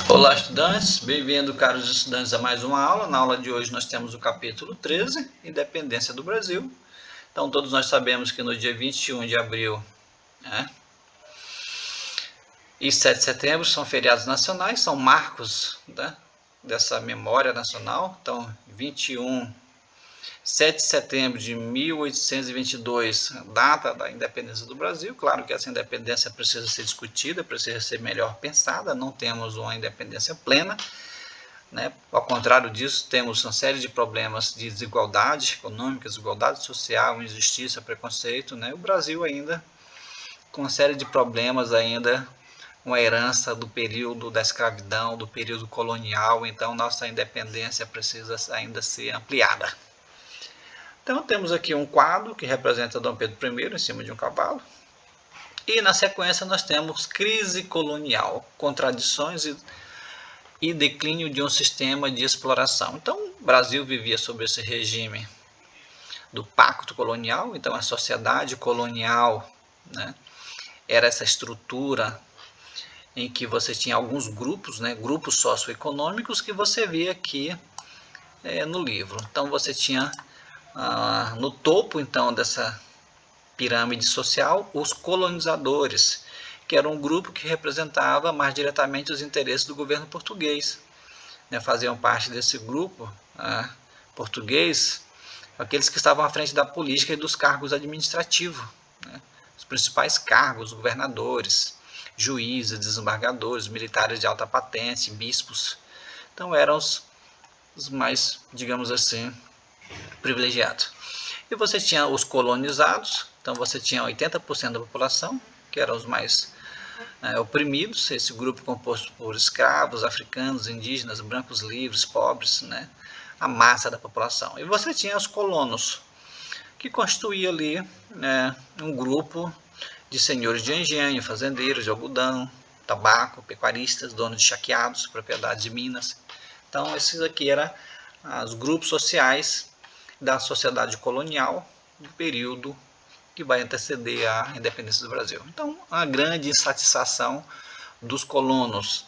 Olá, estudantes, bem-vindo, caros estudantes, a mais uma aula. Na aula de hoje nós temos o capítulo 13, Independência do Brasil. Então, todos nós sabemos que no dia 21 de abril e 7 de setembro são feriados nacionais, são marcos dessa memória nacional. Então, 7 de setembro de 1822, data da independência do Brasil. Claro que essa independência precisa ser discutida, precisa ser melhor pensada, não temos uma independência plena. Ao contrário disso, temos uma série de problemas de desigualdade econômica, desigualdade social, injustiça, preconceito. O Brasil ainda com uma série de problemas, ainda uma herança do período da escravidão, do período colonial. Então, nossa independência precisa ainda ser ampliada. Então, temos aqui um quadro que representa Dom Pedro I em cima de um cavalo. E, na sequência, nós temos crise colonial, contradições e declínio de um sistema de exploração. Então, o Brasil vivia sob esse regime do pacto colonial. Então, a sociedade colonial era essa estrutura em que você tinha alguns grupos, grupos socioeconômicos, que você via aqui no livro. Então, você tinha no topo então dessa pirâmide social os colonizadores, que era um grupo que representava mais diretamente os interesses do governo português. Faziam parte desse grupo português aqueles que estavam à frente da política e dos cargos administrativos, os principais cargos, governadores, juízes, desembargadores, militares de alta patente, bispos. Então eram os mais, digamos assim, privilegiados. E você tinha os colonizados. Então você tinha 80% da população, que eram os mais oprimidos, esse grupo composto por escravos, africanos, indígenas, brancos livres, pobres, a massa da população. E você tinha os colonos, que constituía ali um grupo de senhores de engenho, fazendeiros de algodão, tabaco, pecuaristas, donos de chaqueados, propriedades de minas. Então esses aqui eram os grupos sociais da sociedade colonial do período que vai anteceder a independência do Brasil. Então, a grande insatisfação dos colonos.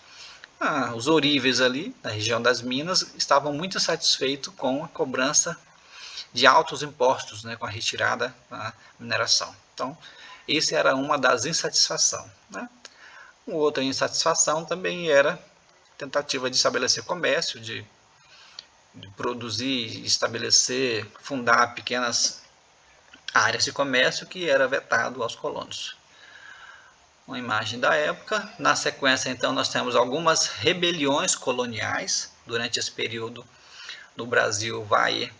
Os ouríveis ali, na região das Minas, estavam muito satisfeitos com a cobrança de altos impostos, com a retirada da mineração. Então, essa era uma das insatisfações. Uma outra insatisfação também era a tentativa de estabelecer comércio, de produzir, estabelecer, fundar pequenas áreas de comércio, que era vetado aos colonos. Uma imagem da época. Na sequência, então, nós temos algumas rebeliões coloniais. Durante esse período, no Brasil, vai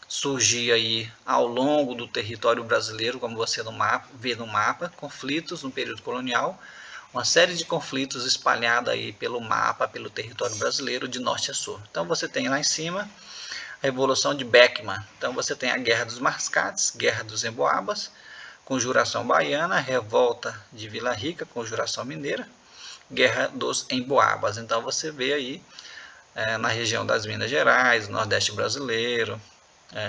surgir aí, ao longo do território brasileiro, como você vê no mapa, conflitos no período colonial, uma série de conflitos espalhados aí pelo mapa, pelo território brasileiro, de norte a sul. Então, você tem lá em cima a Revolução de Beckman. Então você tem a Guerra dos Mascates, Guerra dos Emboabas, Conjuração Baiana, Revolta de Vila Rica, Conjuração Mineira, Guerra dos Emboabas. Então você vê aí na região das Minas Gerais, Nordeste brasileiro,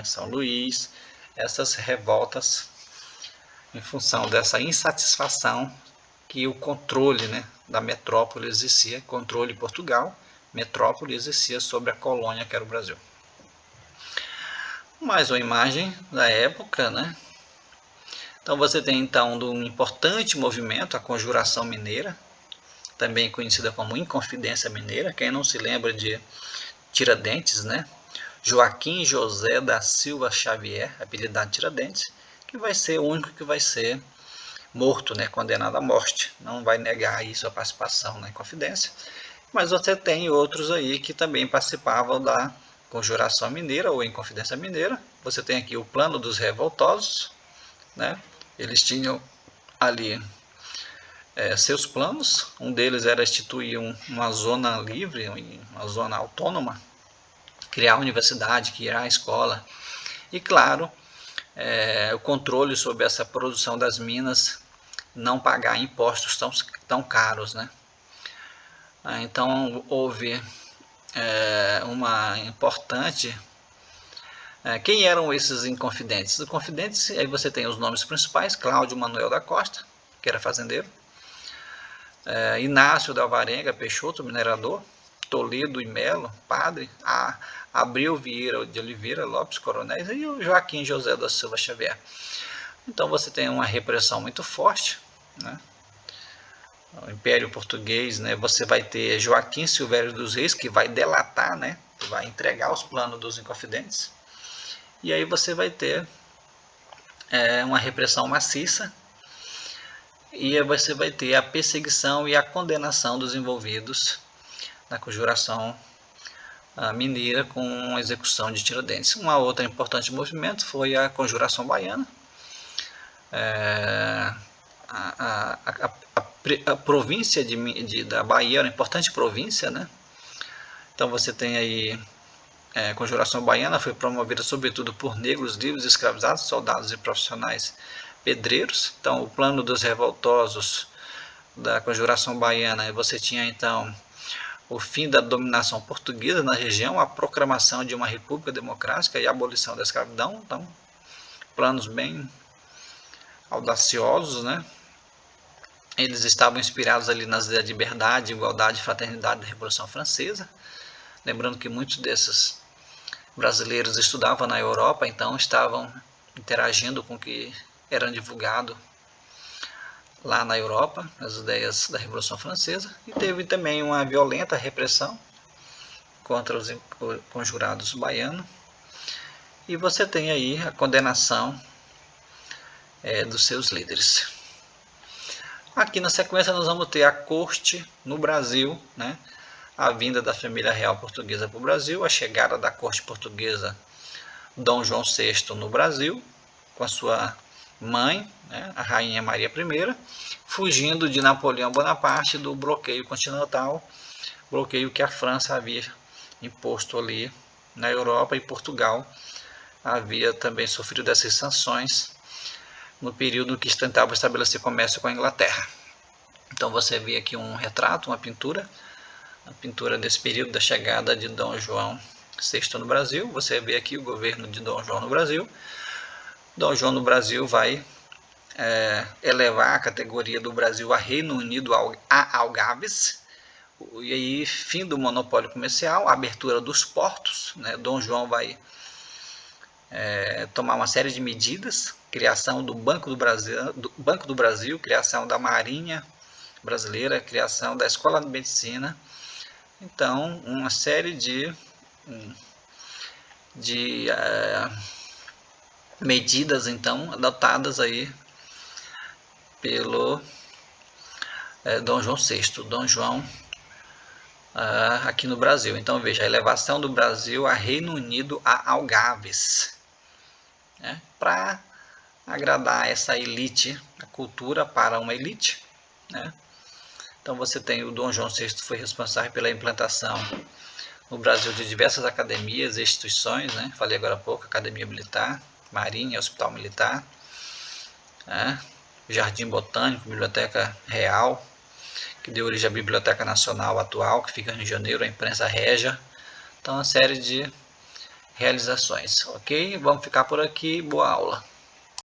São Luís, essas revoltas em função dessa insatisfação que o controle da metrópole exercia, controle Portugal, metrópole exercia sobre a colônia que era o Brasil. Mais uma imagem da época, Então você tem então um importante movimento, a Conjuração Mineira, também conhecida como Inconfidência Mineira. Quem não se lembra de Tiradentes, Joaquim José da Silva Xavier, apelidado Tiradentes, que vai ser o único que vai ser morto, condenado à morte. Não vai negar aí sua participação na Inconfidência. Mas você tem outros aí que também participavam da Conjuração Mineira ou Inconfidência Mineira. Você tem aqui o Plano dos Revoltosos, Eles tinham ali seus planos. Um deles era instituir uma zona livre, uma zona autônoma, criar a universidade, criar a escola e, claro, o controle sobre essa produção das minas, não pagar impostos tão caros, Então houve uma importante. Quem eram esses inconfidentes? Os confidentes, aí você tem os nomes principais: Cláudio Manuel da Costa, que era fazendeiro, Inácio da Alvarenga Peixoto, minerador. Toledo e Melo, padre. Abreu Vieira de Oliveira Lopes, coronéis. E o Joaquim José da Silva Xavier. Então você tem uma repressão muito forte, né? O Império Português, né? Você vai ter Joaquim Silvério dos Reis, que vai delatar, né? Que vai entregar os planos dos Inconfidentes. E aí você vai ter uma repressão maciça, e você vai ter a perseguição e a condenação dos envolvidos na conjuração mineira com execução de Tiradentes. Uma outra importante movimento foi a Conjuração Baiana. A província da Bahia era uma importante província, né? Então você tem aí a Conjuração Baiana, foi promovida sobretudo por negros livres, escravizados, soldados e profissionais pedreiros. Então o plano dos revoltosos da Conjuração Baiana, você tinha então o fim da dominação portuguesa na região, a proclamação de uma república democrática e a abolição da escravidão. Então planos bem audaciosos, né? Eles estavam inspirados ali nas ideias de liberdade, igualdade, fraternidade da Revolução Francesa. Lembrando que muitos desses brasileiros estudavam na Europa, então estavam interagindo com o que era divulgado lá na Europa, as ideias da Revolução Francesa. E teve também uma violenta repressão contra os conjurados baianos. E você tem aí a condenação dos seus líderes. Aqui na sequência nós vamos ter a corte no Brasil, né? A vinda da família real portuguesa para o Brasil, a chegada da corte portuguesa Dom João VI no Brasil, com a sua mãe, né, a rainha Maria I, fugindo de Napoleão Bonaparte do bloqueio continental, bloqueio que a França havia imposto ali na Europa, e Portugal havia também sofrido dessas sanções no período que tentava estabelecer comércio com a Inglaterra. Então você vê aqui um retrato, uma pintura, a pintura desse período da chegada de Dom João VI no Brasil. Você vê aqui o governo de Dom João no Brasil. Dom João no Brasil vai elevar a categoria do Brasil a Reino Unido a algaves, e aí fim do monopólio comercial, abertura dos portos, né? Dom João vai tomar uma série de medidas, criação do Banco do Brasil, criação da Marinha Brasileira, criação da Escola de Medicina. Então, uma série de medidas então adotadas aí pelo Dom João VI, Dom João aqui no Brasil. Então veja, a elevação do Brasil a Reino Unido a algaves, né, para agradar essa elite, a cultura para uma elite, né? Então você tem o Dom João VI, foi responsável pela implantação no Brasil de diversas academias e instituições, né? Falei agora há pouco, Academia Militar, Marinha, Hospital Militar, Jardim Botânico, Biblioteca Real, que deu origem à Biblioteca Nacional atual, que fica no Rio de Janeiro, a Imprensa Régia. Então, uma série de realizações, ok? Vamos ficar por aqui, boa aula.